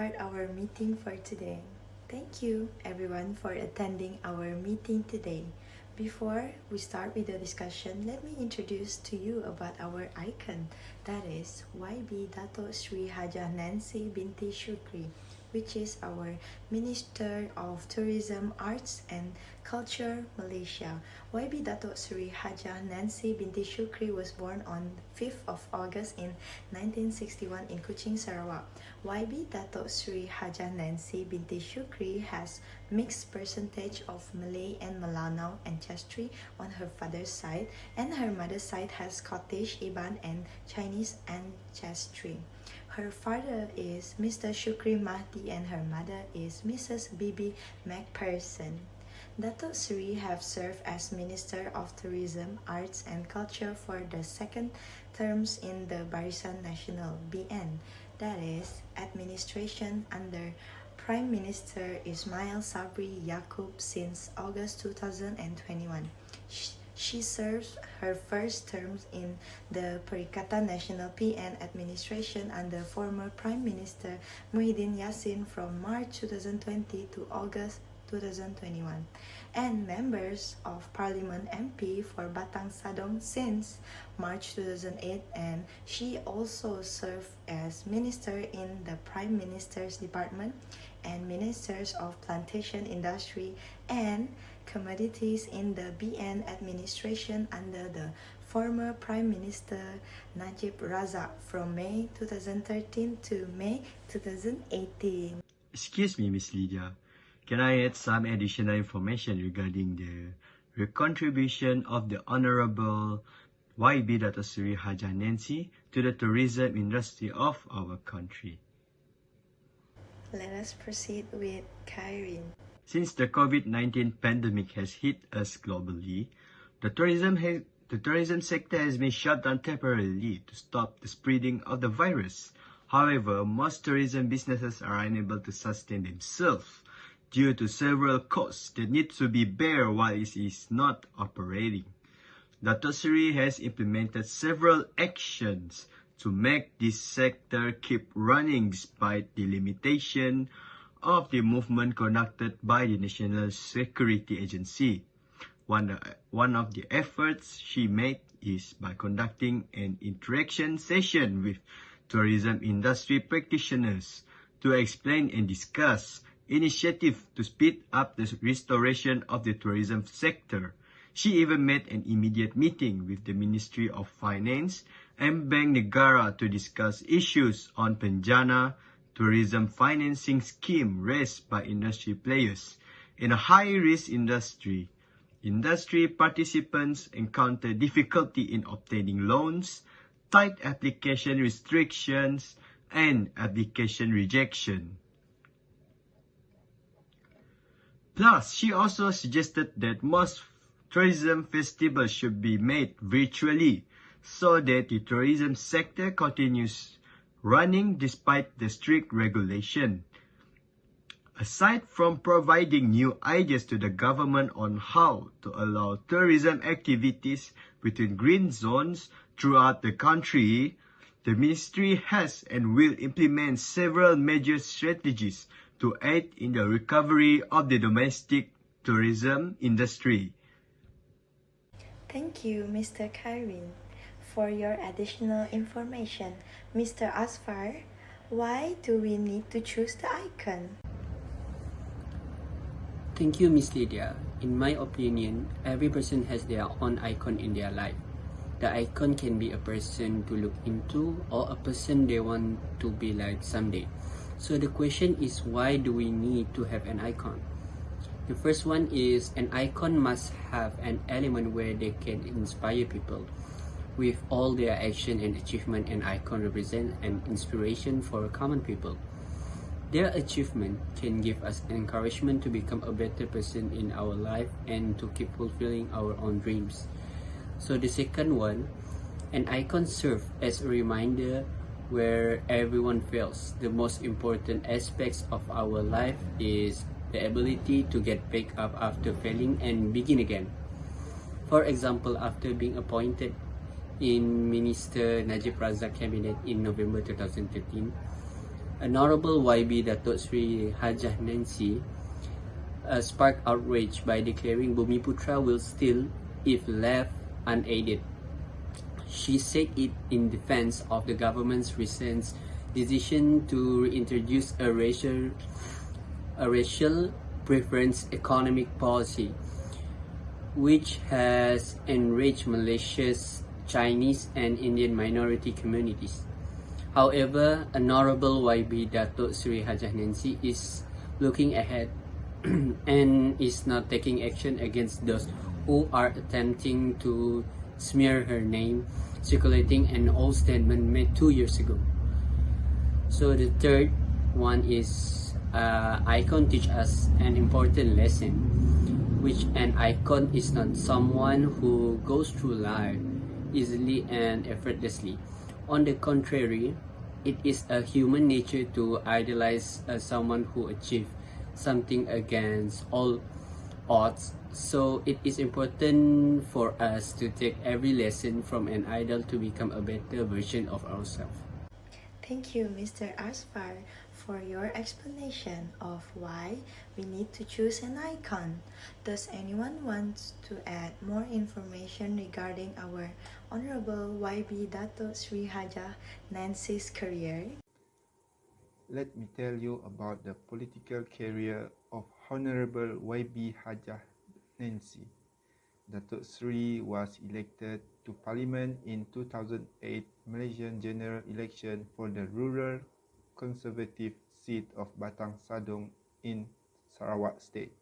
start our meeting for today. Thank you everyone for attending our meeting today. Before we start with the discussion, let me introduce to you about our icon, that is YB Dato Sri Hajah Nancy Binti Shukri, which is our Minister of Tourism, Arts and Culture, Malaysia. YB Dato Sri Hajah Nancy Binti Shukri was born on 5th of August in 1961 in Kuching, Sarawak. YB Dato Sri Hajah Nancy Binti Shukri has mixed percentage of Malay and Melanau ancestry on her father's side, and her mother's side has Scottish, Iban and Chinese ancestry. Her father is Mr. Shukri Mahdi and her mother is Mrs. Bibi McPherson. Dato Sri have served as Minister of Tourism, Arts and Culture for the second terms in the Barisan Nasional (BN), that is, administration under Prime Minister Ismail Sabri Yaakob since August 2021. She serves her first term in the Perikatan Nasional PN administration under former Prime Minister Muhyiddin Yassin from March 2020 to August 2021, and members of Parliament MP for Batang Sadong since March 2008, and she also served as Minister in the Prime Minister's Department and Ministers of Plantation Industry and Commodities in the BN administration under the former Prime Minister Najib Razak from May 2013 to May 2018. Excuse me, Miss Lydia. Can I add some additional information regarding the contribution of the Honorable YB Dato Sri Hajah Nancy to the tourism industry of our country? Let us proceed with Khairin. Since the COVID-19 pandemic has hit us globally, the tourism sector has been shut down temporarily to stop the spreading of the virus. However, most tourism businesses are unable to sustain themselves due to several costs that need to be borne while it is not operating. Dato Sri has implemented several actions to make this sector keep running despite the limitation of the movement conducted by the National Security Agency. One of the efforts she made is by conducting an interaction session with tourism industry practitioners to explain and discuss initiatives to speed up the restoration of the tourism sector. She even made an immediate meeting with the Ministry of Finance and Bank Negara to discuss issues on Penjana tourism financing scheme raised by industry players. In a high-risk industry, industry participants encounter difficulty in obtaining loans, tight application restrictions, and application rejection. Plus, she also suggested that most tourism festivals should be made virtually so that the tourism sector continues running despite the strict regulation. Aside from providing new ideas to the government on how to allow tourism activities within green zones throughout the country, the ministry has and will implement several major strategies to aid in the recovery of the domestic tourism industry. Thank you, Mr. Khairin. For your additional information, Mr. Azfar, why do we need to choose the icon? Thank you, Miss Lydia. In my opinion, every person has their own icon in their life. The icon can be a person to look into or a person they want to be like someday. So the question is, why do we need to have an icon? The first one is, an icon must have an element where they can inspire people. With all their action and achievement, an icon represents an inspiration for common people. Their achievement can give us encouragement to become a better person in our life and to keep fulfilling our own dreams. So the second one, an icon serves as a reminder where everyone fails. The most important aspects of our life is the ability to get back up after failing and begin again. For example, after being appointed in Minister Najib Razak cabinet in November 2013, Honorable YB Dato Sri Hajah Nancy sparked outrage by declaring Bumiputra will still if left unaided. She said it in defense of the government's recent decision to reintroduce a racial preference economic policy, which has enriched Malaysia's Chinese and Indian minority communities. However, Honorable YB Dato Sri Hajah Nancy is looking ahead and is not taking action against those who are attempting to smear her name, circulating an old statement made 2 years ago. So the third one is icon teach us an important lesson, which an icon is not someone who goes through life easily and effortlessly. On the contrary, it is a human nature to idolize someone who achieved something against all odds. So it is important for us to take every lesson from an idol to become a better version of ourselves. Thank you, Mr. Azfar, for your explanation of why we need to choose an icon. Does anyone want to add more information regarding our Honorable YB Dato Sri Hajah Nancy's career? Let me tell you about the political career of Honorable YB Hajah Nancy. Datuk Sri was elected to Parliament in 2008 Malaysian general election for the rural conservative seat of Batang Sadong in Sarawak State.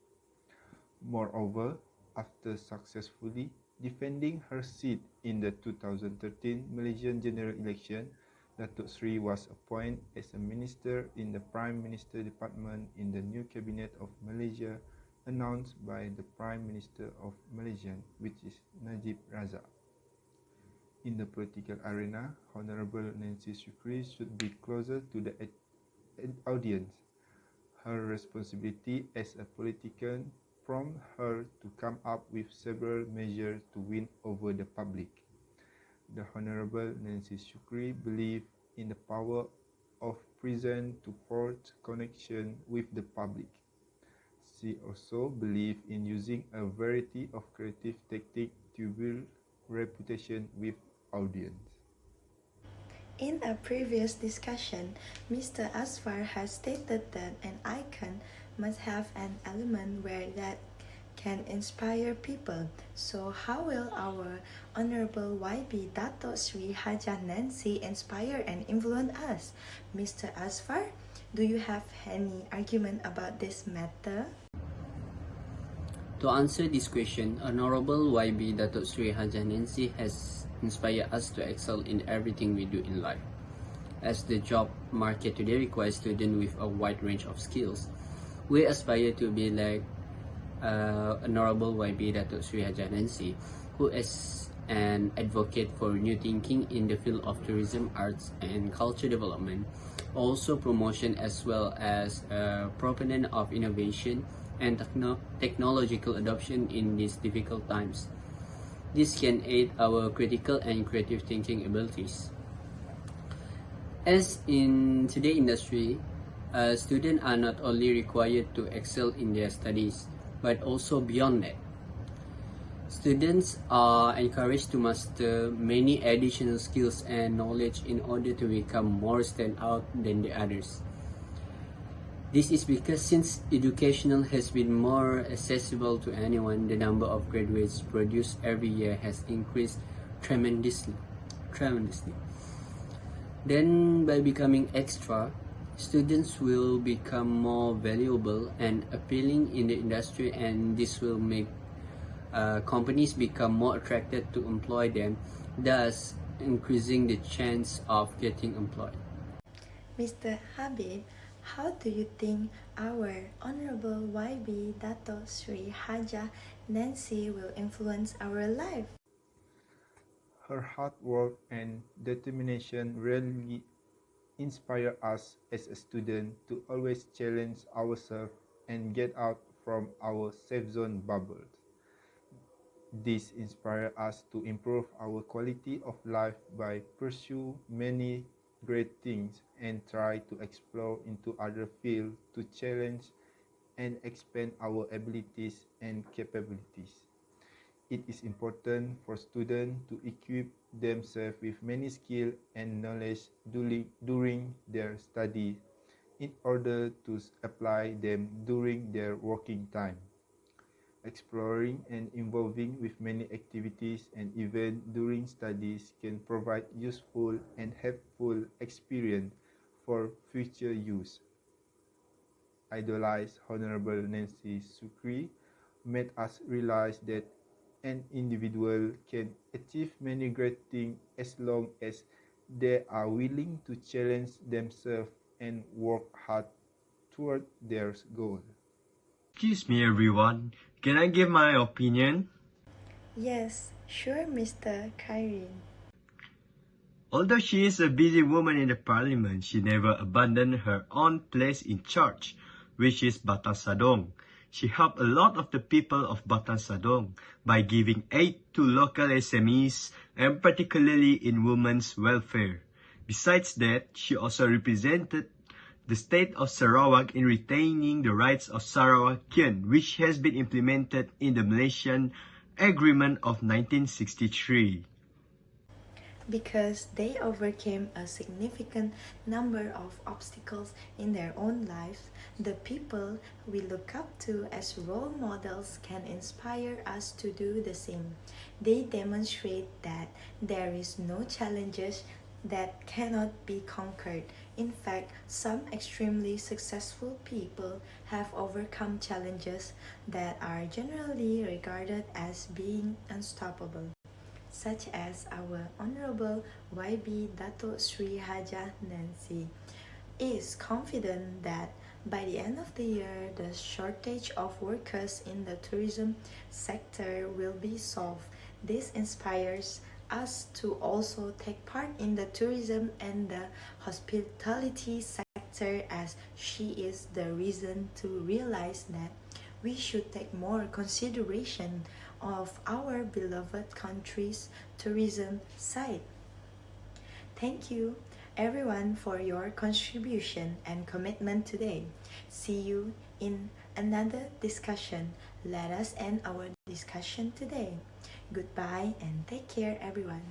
Moreover, after successfully defending her seat in the 2013 Malaysian general election, Datuk Sri was appointed as a minister in the Prime Minister Department in the new cabinet of Malaysia announced by the Prime Minister of Malaysia, which is Najib Razak. In the political arena, Honorable Nancy Shukri should be closer to the audience. Her responsibility as a politician prompted her to come up with several measures to win over the public. The Honorable Nancy Shukri believed in the power of presence to forge connection with the public. She also believed in using a variety of creative tactics to build reputation with audience. In a previous discussion, Mr. Azfar has stated that an icon must have an element where that can inspire people. So how will our Honorable YB Dato Sri Hajah Nancy inspire and influence us? Mr. Azfar, do you have any argument about this matter? To answer this question, Honorable YB Dato Sri Hajah Nancy has inspired us to excel in everything we do in life. As the job market today requires students with a wide range of skills, we aspire to be like Honorable YB Dato Sri Hajah Nancy, who is an advocate for new thinking in the field of tourism, arts, and culture development, also promotion, as well as a proponent of innovation and technological adoption in these difficult times. This can aid our critical and creative thinking abilities. As in today's industry, students are not only required to excel in their studies, but also beyond that. Students are encouraged to master many additional skills and knowledge in order to become more stand out than the others. This is because since educational has been more accessible to anyone, the number of graduates produced every year has increased tremendously. Then by becoming extra, students will become more valuable and appealing in the industry, and this will make companies become more attracted to employ them, thus increasing the chance of getting employed. Mr. Habib, how do you think our Honorable YB Dato Sri Hajah Nancy will influence our life? Her hard work and determination really inspire us as a student to always challenge ourselves and get out from our safe zone bubbles. This inspires us to improve our quality of life by pursue many great things and try to explore into other fields to challenge and expand our abilities and capabilities. It is important for students to equip themselves with many skills and knowledge during their study in order to apply them during their working time. Exploring and involving with many activities and events during studies can provide useful and helpful experience for future use. Idolized Honorable Nancy Shukri made us realize that an individual can achieve many great things as long as they are willing to challenge themselves and work hard toward their goal. Excuse me, everyone. Can I give my opinion? Yes, sure, Mr. Khairin. Although she is a busy woman in the parliament, she never abandoned her own place in charge, which is Batasadong. She helped a lot of the people of Batasadong by giving aid to local SMEs and particularly in women's welfare. Besides that, she also represented the state of Sarawak in retaining the rights of Sarawakian, which has been implemented in the Malaysian Agreement of 1963. Because they overcame a significant number of obstacles in their own lives, the people we look up to as role models can inspire us to do the same. They demonstrate that there is no challenges that cannot be conquered. In fact, some extremely successful people have overcome challenges that are generally regarded as being unstoppable, such as our Honorable YB Dato Sri Hajah Nancy, is confident that by the end of the year, the shortage of workers in the tourism sector will be solved. This inspires us to also take part in the tourism and the hospitality sector, as she is the reason to realize that we should take more consideration of our beloved country's tourism site. Thank you, everyone, for your contribution and commitment today. See you in another discussion. Let us end our discussion today. Goodbye and take care, everyone.